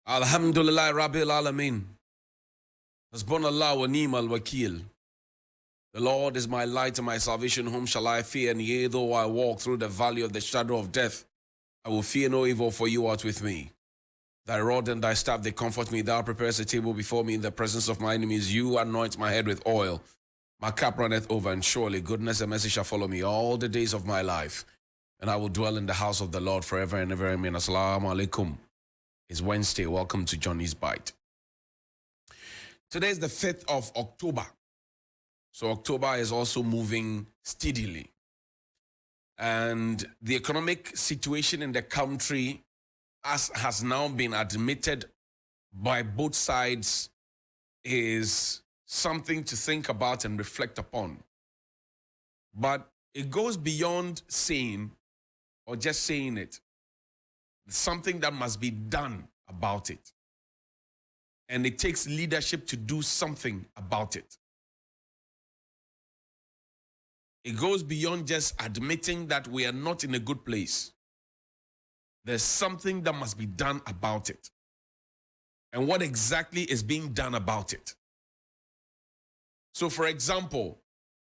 Alhamdulillah Rabbil Alameen. Hasbunallah wa ni'mal wakil. The Lord is my light and my salvation. Whom shall I fear? And yea, though I walk through the valley of the shadow of death, I will fear no evil, for you art with me. Thy rod and thy staff, they comfort me. Thou preparest a table before me in the presence of my enemies. You anoint my head with oil. My cup runneth over, and surely goodness and mercy shall follow me all the days of my life. And I will dwell in the house of the Lord forever and ever. Amen. Assalamu alaikum. It's Wednesday. Welcome to Johnny's Bite. Today is the 5th of October. So October is also moving steadily. And the economic situation in the country, as has now been admitted by both sides, is something to think about and reflect upon. But it goes beyond saying or just saying it. Something that must be done about it. And it takes leadership to do something about it. It goes beyond just admitting that we are not in a good place. There's something that must be done about it. And what exactly is being done about it? So, for example,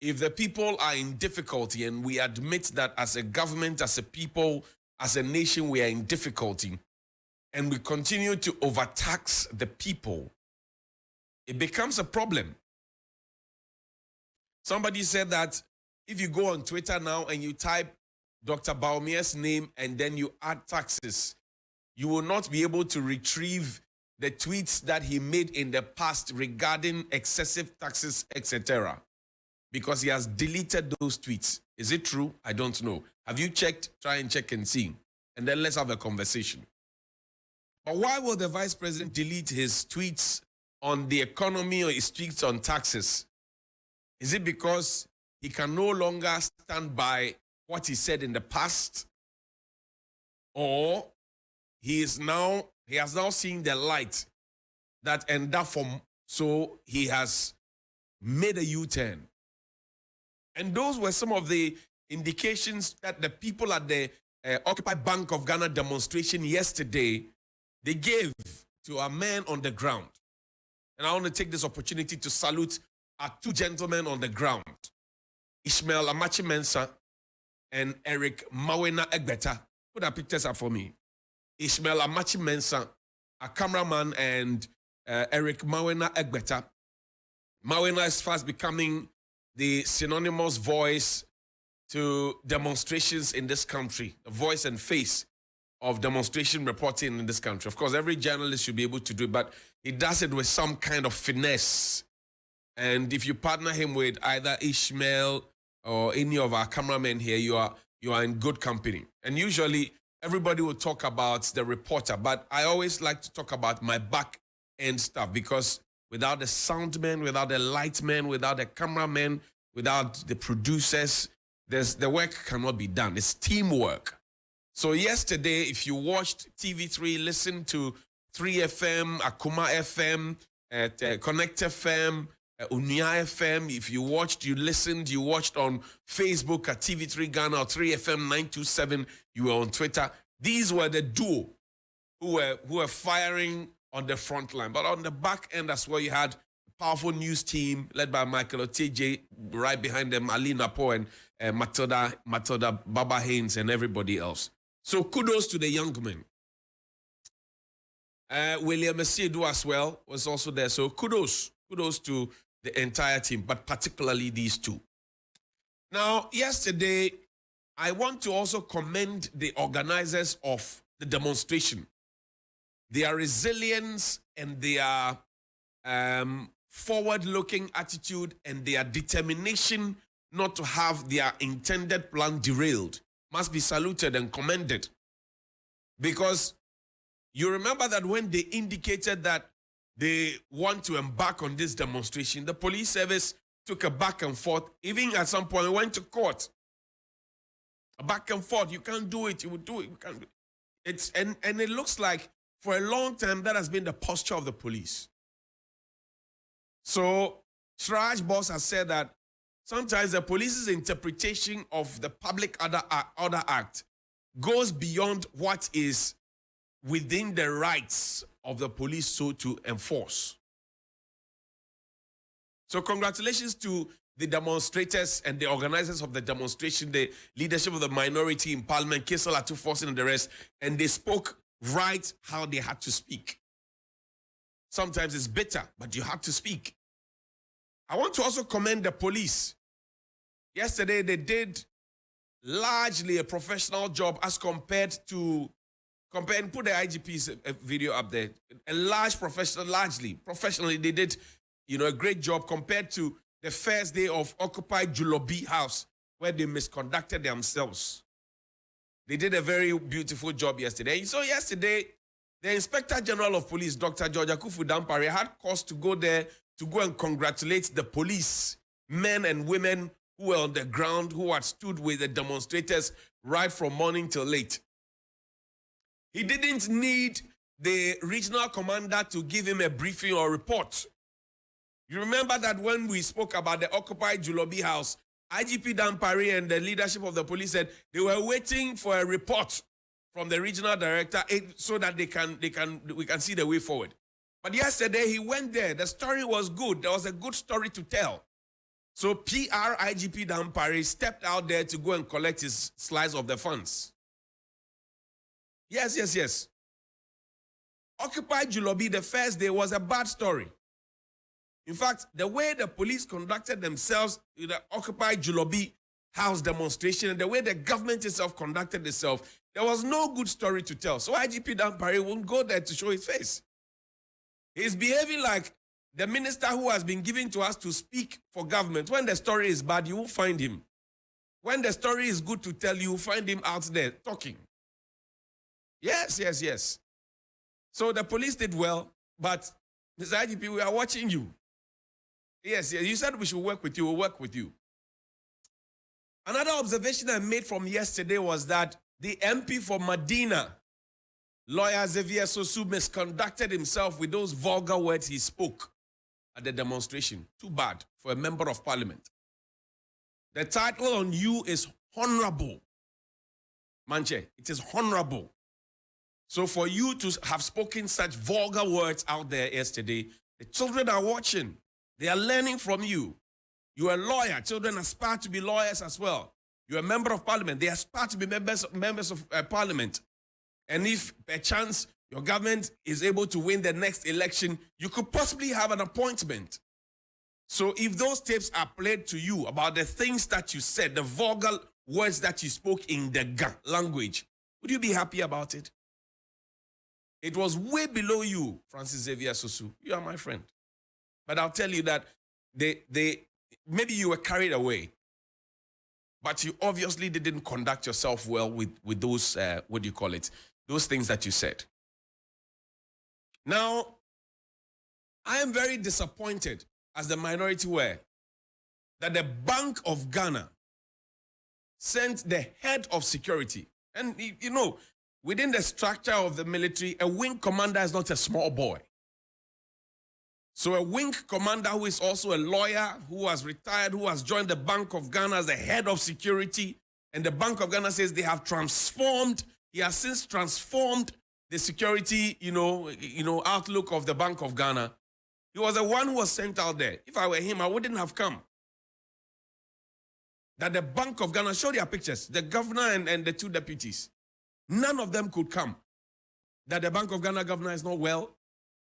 if the people are in difficulty and we admit that as a government, as a people, as a nation, we are in difficulty, and we continue to overtax the people, it becomes a problem. Somebody said that if you go on Twitter now and you type Dr. Baumier's name and then you add taxes, you will not be able to retrieve the tweets that he made in the past regarding excessive taxes, etc. Because he has deleted those tweets. Is it true? I don't know. Have you checked? Try and check and see. And then let's have a conversation. But why will the vice president delete his tweets on the economy or his tweets on taxes? Is it because he can no longer stand by what he said in the past? Or he has now seen the light that and that form, so he has made a U-turn? And those were some of the indications that the people at the Occupy Bank of Ghana demonstration yesterday, they gave to our men on the ground. And I want to take this opportunity to salute our two gentlemen on the ground, Ishmael Amachi Mensah and Eric Mawena Egbeta. Put our pictures up for me. Ishmael Amachi Mensah, a cameraman, and Eric Mawena Egbeta. Mawena is fast becoming the synonymous voice to demonstrations in this country, the voice and face of demonstration reporting in this country. Of course, every journalist should be able to do it, but he does it with some kind of finesse. And if you partner him with either Ishmael or any of our cameramen here, you are in good company. And usually, everybody will talk about the reporter, but I always like to talk about my back end stuff, because without the sound men, without the light men, without the cameramen, without the producers, the work cannot be done. It's teamwork. So yesterday, if you watched TV3, listened to 3FM, Akuma FM, Connect FM, Unia FM, if you watched, you listened, you watched on Facebook at TV3 Ghana or 3FM 927, you were on Twitter. These were the duo who were firing on the front line. But on the back end as well, you had a powerful news team led by Michael Oteje, right behind them, Ali Napo and Matilda Baba Haynes and everybody else. So kudos to the young men. William Mesiedu as well was also there. So kudos to the entire team, but particularly these two. Now, yesterday, I want to also commend the organizers of the demonstration. Their resilience and their forward-looking attitude and their determination not to have their intended plan derailed must be saluted and commended. Because you remember that when they indicated that they want to embark on this demonstration, the police service took a back and forth. Even at some point, went to court. A back and forth. You can't do it. You would do it. You can't do it. And it looks like for a long time that has been the posture of the police. So Sraj Boss has said that sometimes the police's interpretation of the Public Order Act goes beyond what is within the rights of the police so to enforce. So congratulations to the demonstrators and the organizers of the demonstration, the leadership of the minority in parliament, Kesal Atuforsin and the rest, and they spoke right how they had to speak. Sometimes it's bitter, but you have to speak. I want to also commend the police. Yesterday, they did largely a professional job as compared to, and put the IGP's video up there. Largely professionally, they did, a great job compared to the first day of Occupy Julobi House, where they misconducted themselves. They did a very beautiful job yesterday. So yesterday, the Inspector General of Police, Dr. George Akufu Dampare, had cause to go there to go and congratulate the police, men and women who were on the ground, who had stood with the demonstrators right from morning till late. He didn't need the regional commander to give him a briefing or report. You remember that when we spoke about the Occupy Julobi House, IGP Dampare and the leadership of the police said they were waiting for a report from the regional director so that we can see the way forward. But yesterday he went there. The story was good. There was a good story to tell. So PR IGP Dampare stepped out there to go and collect his slice of the funds. Yes. Occupy Julobi, the first day, was a bad story. In fact, the way the police conducted themselves in the Occupy Julobi House demonstration and the way the government itself conducted itself, there was no good story to tell. So IGP Dampare won't go there to show his face. He's behaving like the minister who has been given to us to speak for government. When the story is bad, you will find him. When the story is good to tell, you will find him out there talking. Yes. So the police did well, but Mr. IGP, we are watching you. Yes, you said we should work with you, we'll work with you. Another observation I made from yesterday was that the MP for Medina, lawyer Xavier Susu, misconducted himself with those vulgar words he spoke at the demonstration. Too bad for a member of parliament. The title on you is honorable. Manche, it is honorable. So for you to have spoken such vulgar words out there yesterday, the children are watching. They are learning from you. You are a lawyer. Children aspire to be lawyers as well. You're a member of parliament. They aspire to be members of parliament. And if by chance your government is able to win the next election, you could possibly have an appointment. So if those tapes are played to you about the things that you said, the vulgar words that you spoke in the Ga language, would you be happy about it? It was way below you, Francis Xavier Susu. You are my friend. But I'll tell you that maybe you were carried away, but you obviously didn't conduct yourself well with those, those things that you said. Now, I am very disappointed, as the minority were, that the Bank of Ghana sent the head of security. And, within the structure of the military, a wing commander is not a small boy. So a wing commander who is also a lawyer, who has retired, who has joined the Bank of Ghana as the head of security, and the Bank of Ghana says they have transformed, he has since transformed the security, outlook of the Bank of Ghana. He was the one who was sent out there. If I were him, I wouldn't have come. That the Bank of Ghana, show their pictures, the governor and the two deputies. None of them could come. That the Bank of Ghana governor is not well.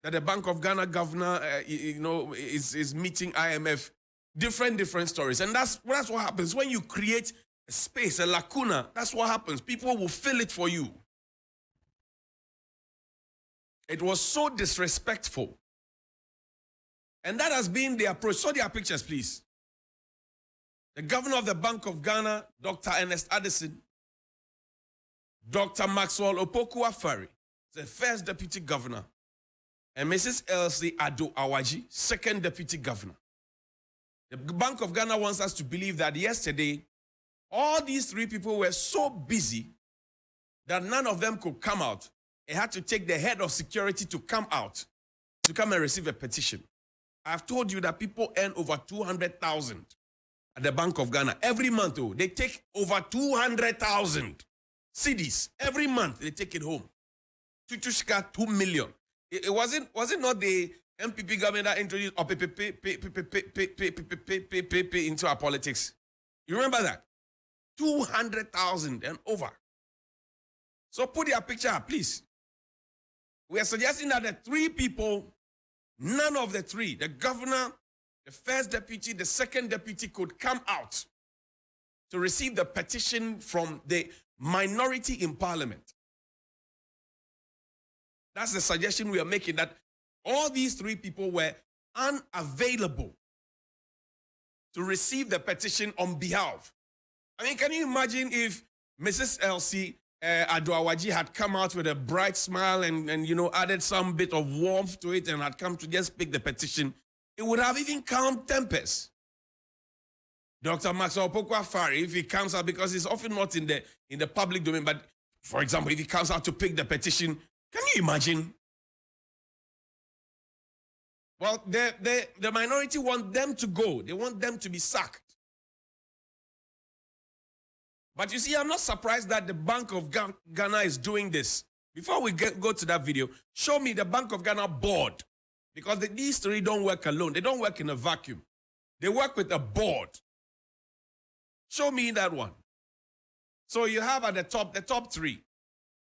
That the Bank of Ghana governor, is meeting IMF. Different stories. And that's what happens. When you create a space, a lacuna, that's what happens. People will fill it for you. It was so disrespectful. And that has been the approach. Show their pictures, please. The governor of the Bank of Ghana, Dr. Ernest Addison, Dr. Maxwell Opoku-Afari, the first deputy governor, and Mrs. Elsie Ado-Awaji, second deputy governor. The Bank of Ghana wants us to believe that yesterday, all these three people were so busy that none of them could come out. They had to take the head of security to come out, to come and receive a petition. I've told you that people earn over 200,000 at the Bank of Ghana every month. They take over 200,000 cedis every month. They take it home. 2 million. It wasn't, was it not the MPP government that introduced into our politics? You remember that? 200,000 and over. So put your picture up, please. We are suggesting that the three people, none of the three, the governor, the first deputy, the second deputy, could come out to receive the petition from the minority in parliament. That's the suggestion we are making, that all these three people were unavailable to receive the petition on behalf. I mean, can you imagine if Mrs. Elsie Aduawaji had come out with a bright smile and you know, added some bit of warmth to it and had come to just pick the petition? It would have even calmed tempers. Dr. Maxwell Pokwafari, if he comes out, because he's often not in the public domain, but for example, if he comes out to pick the petition, can you imagine? Well, the minority want them to go. They want them to be sacked. But you see, I'm not surprised that the Bank of Ghana is doing this. Before we go to that video, show me the Bank of Ghana board. Because these three don't work alone. They don't work in a vacuum. They work with a board. Show me that one. So you have at the top three.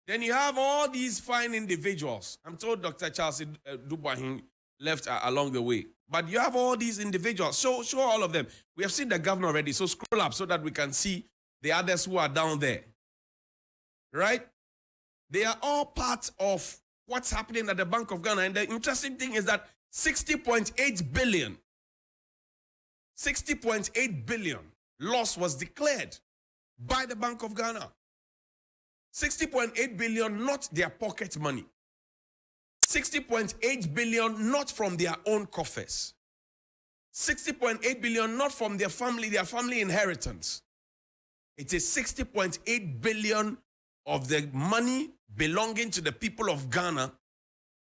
Then you have all these fine individuals. I'm told Dr. Charles Dubois left along the way. But you have all these individuals. Show all of them. We have seen the governor already. So scroll up so that we can see the others who are down there. Right? They are all part of what's happening at the Bank of Ghana. And the interesting thing is that 60.8 billion loss was declared by the Bank of Ghana. 60.8 billion, not their pocket money. 60.8 billion, not from their own coffers. 60.8 billion, not from their family inheritance. It is 60.8 billion of the money belonging to the people of Ghana.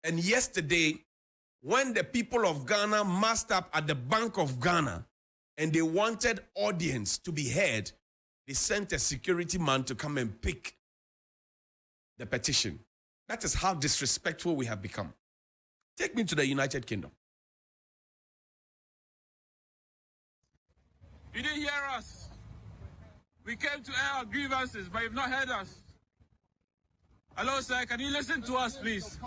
And yesterday, when the people of Ghana massed up at the Bank of Ghana and they wanted audience to be heard, they sent a security man to come and pick the petition. That is how disrespectful we have become. Take me to the United Kingdom. You didn't hear us. We came to air our grievances, but you've not heard us. Hello, sir. Can you listen to us, please?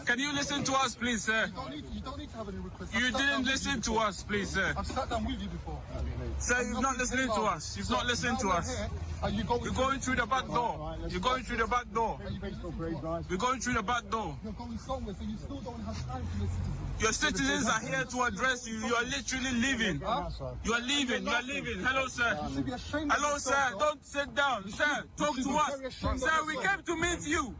Can you listen to us, please, sir? You don't need to have any requests. You didn't listen to us, please, sir. I've sat down with you before. Sir, you've not listened to us. You've not listened to us. You're going through the back door. You're going through the back door. We're going through the back door. You're going somewhere, so you still don't have time for your citizens. Your citizens are here to address you. You are literally leaving. You are leaving. You are leaving. Hello, sir. Hello, sir. Don't sit down. Sir, talk to us. Sir, we came to meet you.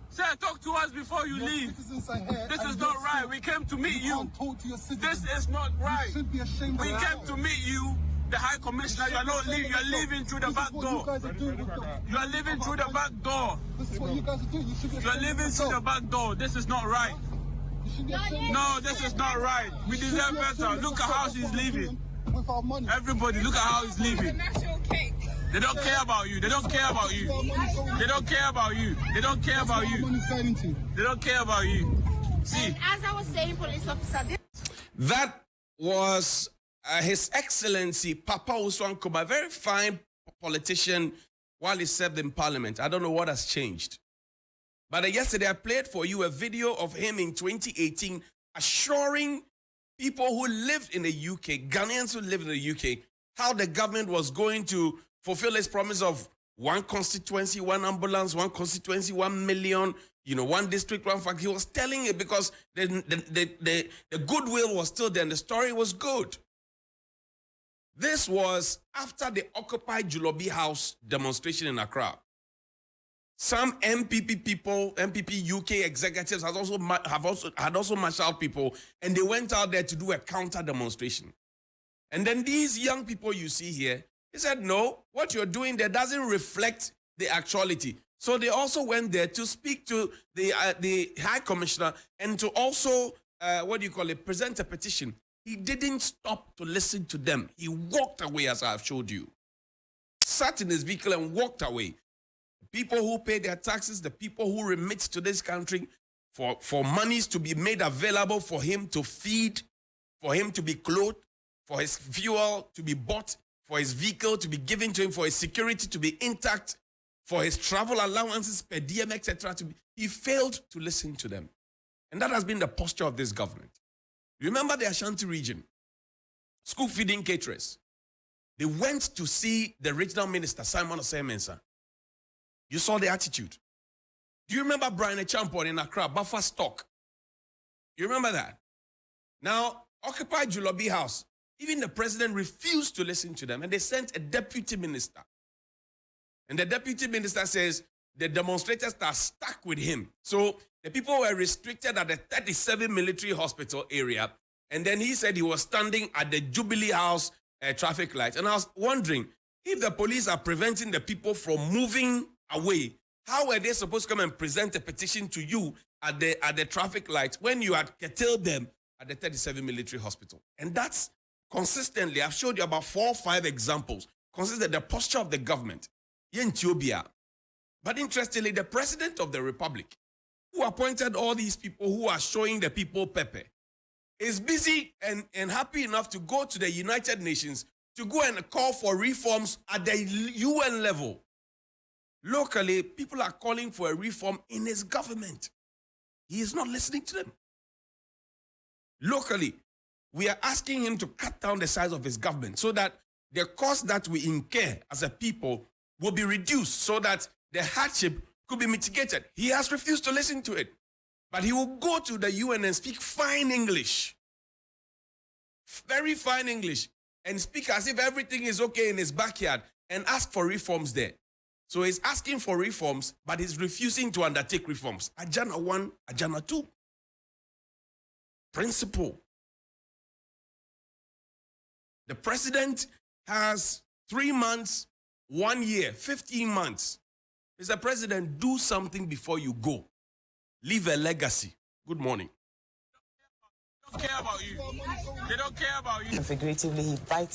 Sir, talk to us before you leave. This is not right. We came to meet you. This is not right. We came to meet you. The High Commissioner, you are not leaving. You are leaving through the back door. You are leaving through the back door. This is what you guys are doing. You should be You are leaving through the back door. This is not right. No, this is not right. We deserve better. Look at how she's leaving. Everybody, look at how he's leaving. They don't care about you. They don't care about you. They don't care about you. They don't care about you. They don't care about you. See. And as I was saying, police officer. That was His Excellency Papa Uswan Nkrumah, a very fine politician while he served in Parliament. I don't know what has changed. But yesterday I played for you a video of him in 2018 assuring people who lived in the UK, Ghanaians who live in the UK, how the government was going to fulfill its promise of one constituency, one ambulance, one constituency, 1 million, you know, one district, one fact. He was telling it because the goodwill was still there and the story was good. This was after the Occupy Julobi House demonstration in Accra. Some MPP people, MPP UK executives had also marshaled people, and they went out there to do a counter demonstration. And then these young people you see here, they said, no, what you're doing there doesn't reflect the actuality. So they also went there to speak to the High Commissioner and to also, present a petition. He didn't stop to listen to them. He walked away, as I've showed you. Sat in his vehicle and walked away. People who pay their taxes, the people who remit to this country, for monies to be made available for him to feed, for him to be clothed, for his fuel to be bought, for his vehicle to be given to him, for his security to be intact, for his travel allowances per diem, etc. He failed to listen to them. And that has been the posture of this government. Remember the Ashanti region, school feeding caterers. They went to see the regional minister, Simon Osei-Mensah. You saw the attitude. Do you remember Brian Echampon in Accra, buffer stock? You remember that? Now, Occupy Julobi House, even the president refused to listen to them, and they sent a deputy minister. And the deputy minister says the demonstrators are stuck with him. So the people were restricted at the 37 military hospital area, and then he said he was standing at the Jubilee House traffic light. And I was wondering, if the police are preventing the people from moving away, how were they supposed to come and present a petition to you at the traffic light when you had curtailed them at the 37 military hospital? And that's consistently, I've showed you about 4 or 5 examples, consistent the posture of the government. But interestingly, the president of the republic, who appointed all these people who are showing the people pepper, is busy and happy enough to go to the United Nations to go and call for reforms at the UN level. Locally, people are calling for a reform in his government. He is not listening to them. Locally, we are asking him to cut down the size of his government so that the cost that we incur as a people will be reduced so that the hardship could be mitigated. He has refused to listen to it. But he will go to the UN and speak fine English, very fine English, and speak as if everything is okay in his backyard and ask for reforms there. So he's asking for reforms, but he's refusing to undertake reforms. Ajana 1, Ajana 2. Principle. The president has 3 months, 1 year, 15 months. Mr. President, do something before you go. Leave a legacy. Good morning. They don't care about you. They don't care about you. Figuratively, he bites